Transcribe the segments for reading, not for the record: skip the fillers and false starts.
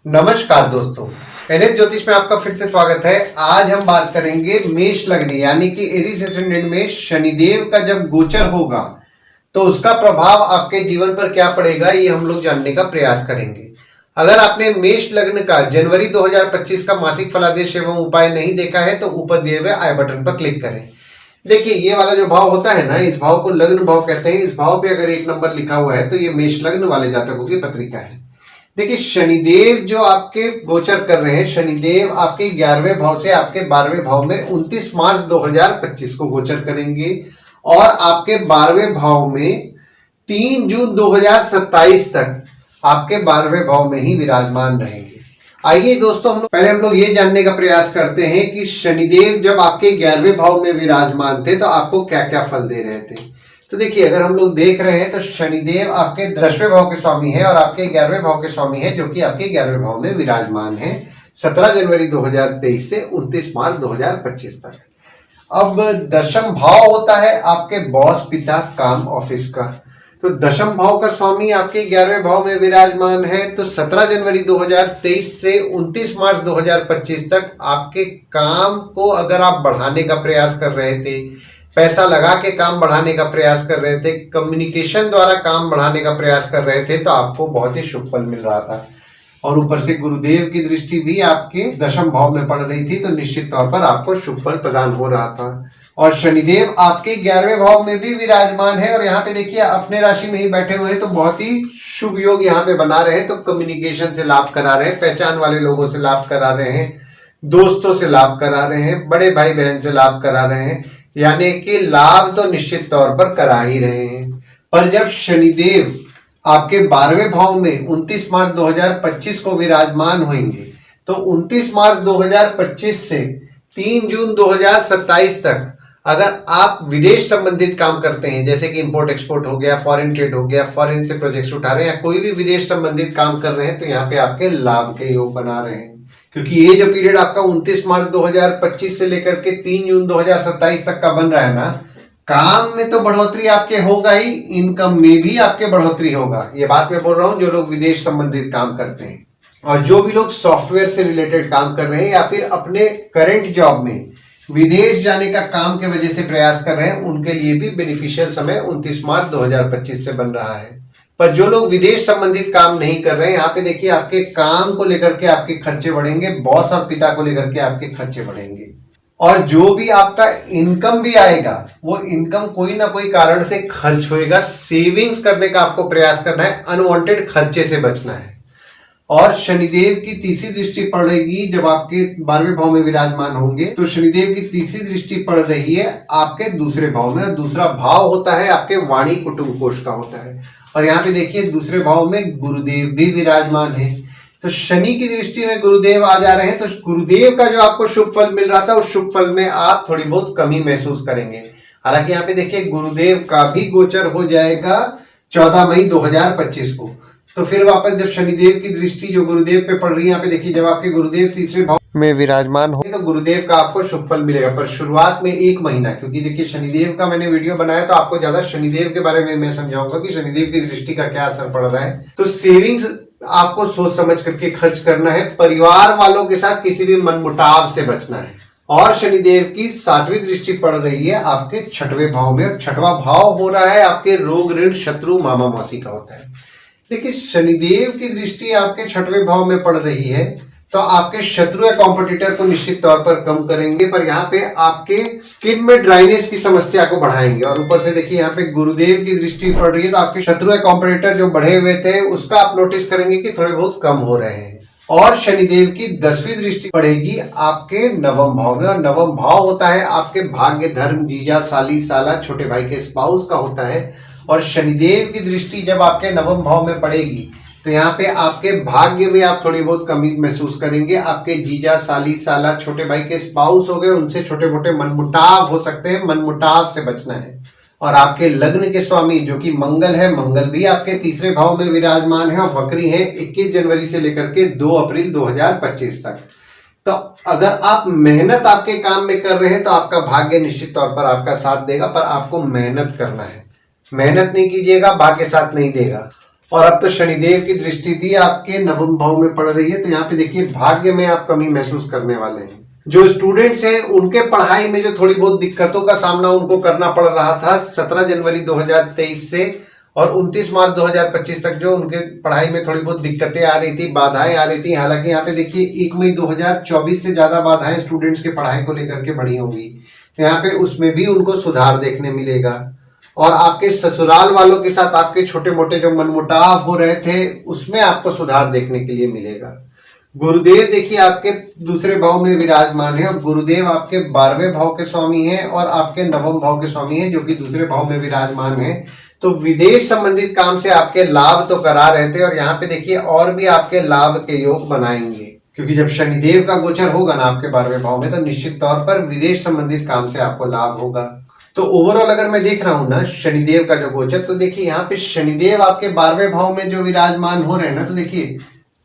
नमस्कार दोस्तों, एनएस ज्योतिष में आपका फिर से स्वागत है। आज हम बात करेंगे मेष लग्न यानी कि एरीज एसेंडेंट में शनिदेव का जब गोचर होगा तो उसका प्रभाव आपके जीवन पर क्या पड़ेगा, ये हम लोग जानने का प्रयास करेंगे। अगर आपने मेष लग्न का जनवरी 2025 का मासिक फलादेश एवं उपाय नहीं देखा है तो ऊपर दिए हुए आई बटन पर क्लिक करें। देखिए, ये वाला जो भाव होता है ना, इस भाव को लग्न भाव कहते हैं। इस भाव पे अगर 1 नंबर लिखा हुआ है तो ये मेष लग्न वाले जातकों की पत्रिका है। देखिए, शनिदेव जो आपके गोचर कर रहे हैं, शनिदेव आपके 11वें भाव से आपके 12वें भाव में 29 मार्च 2025 को गोचर करेंगे और आपके 12वें भाव में 3 जून 2027 तक आपके 12वें भाव में ही विराजमान रहेंगे। आइए दोस्तों, हम लोग ये जानने का प्रयास करते हैं कि शनिदेव जब आपके 11वें भाव में विराजमान थे तो आपको क्या क्या फल दे रहे थे। तो देखिए, अगर हम लोग देख रहे हैं तो शनिदेव आपके 10वें भाव के स्वामी है और आपके 11वें भाव के स्वामी है, जो कि आपके 11वें भाव में विराजमान है 17 जनवरी 2023 से 29 मार्च 2025 तक। अब दशम भाव होता है आपके बॉस, पिता, काम, ऑफिस का। तो दशम भाव का स्वामी आपके 11वें भाव में विराजमान है, तो 17 जनवरी 2023 से 29 मार्च 2025 तक आपके काम को अगर आप बढ़ाने का प्रयास कर रहे थे, पैसा लगा के काम बढ़ाने का प्रयास कर रहे थे, कम्युनिकेशन द्वारा काम बढ़ाने का प्रयास कर रहे थे, तो आपको बहुत ही शुभ फल मिल रहा था। और ऊपर से गुरुदेव की दृष्टि भी आपके दशम भाव में पड़ रही थी, तो निश्चित तौर पर आपको शुभ फल प्रदान हो रहा था। और शनिदेव आपके 11वें भाव में भी विराजमान है और यहाँ पे देखिए अपने राशि में ही बैठे हुए हैं, तो बहुत ही शुभ योग यहाँ पे बना रहे हैं। तो कम्युनिकेशन से लाभ करा रहे हैं, पहचान वाले लोगों से लाभ करा रहे हैं, दोस्तों से लाभ करा रहे हैं, बड़े भाई बहन से लाभ करा रहे हैं, यानी कि लाभ तो निश्चित तौर पर करा ही रहे हैं। पर जब शनिदेव आपके 12वें भाव में 29 मार्च 2025 को विराजमान होंगे, तो 29 मार्च 2025 से 3 जून 2027 तक अगर आप विदेश संबंधित काम करते हैं, जैसे कि इंपोर्ट एक्सपोर्ट हो गया, फॉरेन ट्रेड हो गया, फॉरेन से प्रोजेक्ट्स उठा रहे हैं या कोई भी विदेश संबंधित काम कर रहे हैं, तो यहाँ पे आपके लाभ के योग बना रहे हैं। क्योंकि ये जो पीरियड आपका 29 मार्च 2025 से लेकर के 3 जून 2027 तक का बन रहा है ना, काम में तो बढ़ोतरी आपके होगा ही, इनकम में भी आपके बढ़ोतरी होगा। ये बात मैं बोल रहा हूं जो लोग विदेश संबंधित काम करते हैं, और जो भी लोग सॉफ्टवेयर से रिलेटेड काम कर रहे हैं या फिर अपने करंट जॉब में विदेश जाने का काम के वजह से प्रयास कर रहे हैं, उनके लिए भी बेनिफिशियल समय 29 मार्च 2025 से बन रहा है। पर जो लोग विदेश संबंधित काम नहीं कर रहे हैं, यहाँ पे देखिए आपके काम को लेकर के आपके खर्चे बढ़ेंगे, बॉस और पिता को लेकर के आपके खर्चे बढ़ेंगे। और जो भी आपका इनकम भी आएगा, वो इनकम कोई ना कोई कारण से खर्च होएगा। सेविंग्स करने का आपको प्रयास करना है, अनवांटेड खर्चे से बचना है। और शनिदेव की तीसरी दृष्टि पड़ रही, जब आपके 12वें भाव में विराजमान होंगे, तो शनिदेव की तीसरी दृष्टि पड़ रही है आपके दूसरे भाव में। दूसरा भाव होता है आपके वाणी कुटुंब कोष का होता है, और यहाँ पे देखिए दूसरे भाव में गुरुदेव भी विराजमान है। तो शनि की दृष्टि में गुरुदेव आ जा रहे हैं, तो गुरुदेव का जो आपको शुभ फल मिल रहा था, उस शुभ फल में आप थोड़ी बहुत कमी महसूस करेंगे। हालांकि यहाँ पे देखिए गुरुदेव का भी गोचर हो जाएगा 14 मई 2025 को। तो फिर वापस जब शनिदेव की दृष्टि जो गुरुदेव पे पड़ रही है, यहाँ पे देखिए जब आपके गुरुदेव तीसरे भाव में विराजमान हो, तो गुरुदेव का आपको शुभ फल मिलेगा। पर शुरुआत में 1 महीना, क्योंकि देखिए शनिदेव का मैंने वीडियो बनाया तो आपको ज्यादा शनिदेव के बारे में मैं समझाऊंगा कि शनिदेव की दृष्टि का क्या असर पड़ रहा है। तो सेविंग्स आपको सोच समझ करके खर्च करना है, परिवार वालों के साथ किसी भी मनमुटाव से बचना है। और शनिदेव की 7वीं दृष्टि पड़ रही है आपके 6वें भाव में, और 6वां भाव हो रहा है आपके रोग, ऋण, शत्रु, मामा मौसी का होता है। देखिए, शनिदेव की दृष्टि आपके 6वें भाव में पड़ रही है, तो आपके शत्रु या कॉम्पिटिटर को निश्चित तौर पर कम करेंगे, पर यहाँ पे आपके स्किन में ड्राइनेस की समस्या को बढ़ाएंगे। और ऊपर से देखिए यहाँ पे गुरुदेव की दृष्टि पड़ रही है, तो आपके शत्रु या कॉम्पिटिटर जो बढ़े हुए थे उसका आप नोटिस करेंगे कि थोड़े बहुत कम हो रहे हैं। और शनिदेव की 10वीं दृष्टि पड़ेगी आपके 9वें भाव में, और 9वां भाव होता है आपके भाग्य, धर्म, जीजा, साली, साला, छोटे भाई के स्पाउस का होता है। और शनिदेव की दृष्टि जब आपके 9वें भाव में पड़ेगी, तो यहाँ पे आपके भाग्य में आप थोड़ी बहुत कमी महसूस करेंगे। आपके जीजा, साली, साला, छोटे भाई के स्पाउस हो गए, उनसे छोटे मोटे मनमुटाव हो सकते हैं, मनमुटाव से बचना है। और आपके लग्न के स्वामी जो कि मंगल है, मंगल भी आपके तीसरे भाव में विराजमान है और वक्री है 21 जनवरी से लेकर के 2 अप्रैल 2025 तक। तो अगर आप मेहनत आपके काम में कर रहे हैं तो आपका भाग्य निश्चित तौर पर आपका साथ देगा, पर आपको मेहनत करना है। मेहनत नहीं कीजिएगा, भाग्य साथ नहीं देगा। और अब तो शनिदेव की दृष्टि भी आपके नवम भाव में पड़ रही है, तो यहाँ पे देखिए भाग्य में आप कमी महसूस करने वाले हैं। जो स्टूडेंट्स हैं उनके पढ़ाई में जो थोड़ी बहुत दिक्कतों का सामना उनको करना पड़ रहा था 17 जनवरी 2023 से और 29 मार्च 2025 तक, जो उनके पढ़ाई में थोड़ी बहुत दिक्कतें आ रही थी, बाधाएं आ रही थी। हालांकि यहाँ पे देखिए 1 मई 2024 से ज्यादा बाधाएं स्टूडेंट्स के पढ़ाई को लेकर के बढ़ी होंगी, तो यहाँ पे उसमें भी उनको सुधार देखने मिलेगा। और आपके ससुराल वालों के साथ आपके छोटे मोटे जो मनमुटाव हो रहे थे उसमें आपको सुधार देखने के लिए मिलेगा। गुरुदेव देखिए आपके दूसरे भाव में विराजमान है और गुरुदेव आपके 12वें भाव के स्वामी हैं और आपके नवम भाव के स्वामी हैं, जो कि दूसरे भाव में विराजमान है। तो विदेश संबंधित काम से आपके लाभ तो करा रहे थे और यहाँ पे देखिए और भी आपके लाभ के योग बनाएंगे, क्योंकि जब शनिदेव का गोचर होगा ना आपके 12वें भाव में, तो निश्चित तौर पर विदेश संबंधित काम से आपको लाभ होगा। तो ओवरऑल अगर मैं देख रहा हूं ना शनिदेव का जो गोचर, तो देखिए यहाँ पे शनिदेव आपके 12वें भाव में जो विराजमान हो रहे हैं ना, तो देखिए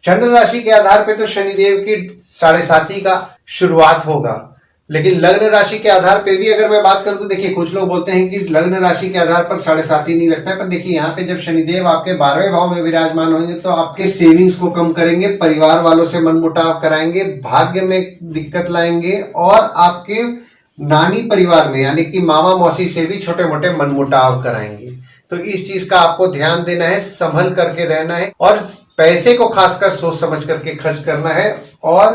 चंद्र राशि के आधार पे तो शनिदेव की 7.5 का शुरुआत होगा, लेकिन लग्न राशि के आधार पे भी अगर मैं बात करूं तो देखिए कुछ लोग बोलते हैं कि लग्न राशि के आधार पर 7.5 ही नहीं लगता है, पर देखिए यहाँ पे जब शनिदेव आपके 12वें भाव में विराजमान होंगे तो आपके सेविंग्स को कम करेंगे, परिवार वालों से मनमुटाव कराएंगे, भाग्य में दिक्कत लाएंगे और आपके नानी परिवार में यानी कि मामा मौसी से भी छोटे मोटे मनमुटाव कराएंगे। तो इस चीज का आपको ध्यान देना है, संभल करके रहना है और पैसे को खासकर सोच समझ करके खर्च करना है और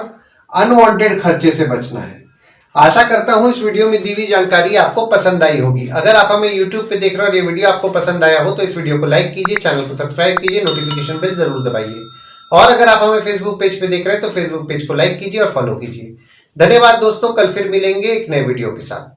अनवांटेड खर्चे से बचना है। आशा करता हूं इस वीडियो में दी हुई जानकारी आपको पसंद आई होगी। अगर आप हमें YouTube पे देख रहे हो और ये वीडियो आपको पसंद आया हो तो इस वीडियो को लाइक कीजिए, चैनल को सब्सक्राइब कीजिए, नोटिफिकेशन बेल जरूर दबाइए। और अगर आप हमें फेसबुक पेज पे देख रहे हैं तो फेसबुक पेज को लाइक कीजिए और फॉलो कीजिए। धन्यवाद दोस्तों, कल फिर मिलेंगे एक नए वीडियो के साथ।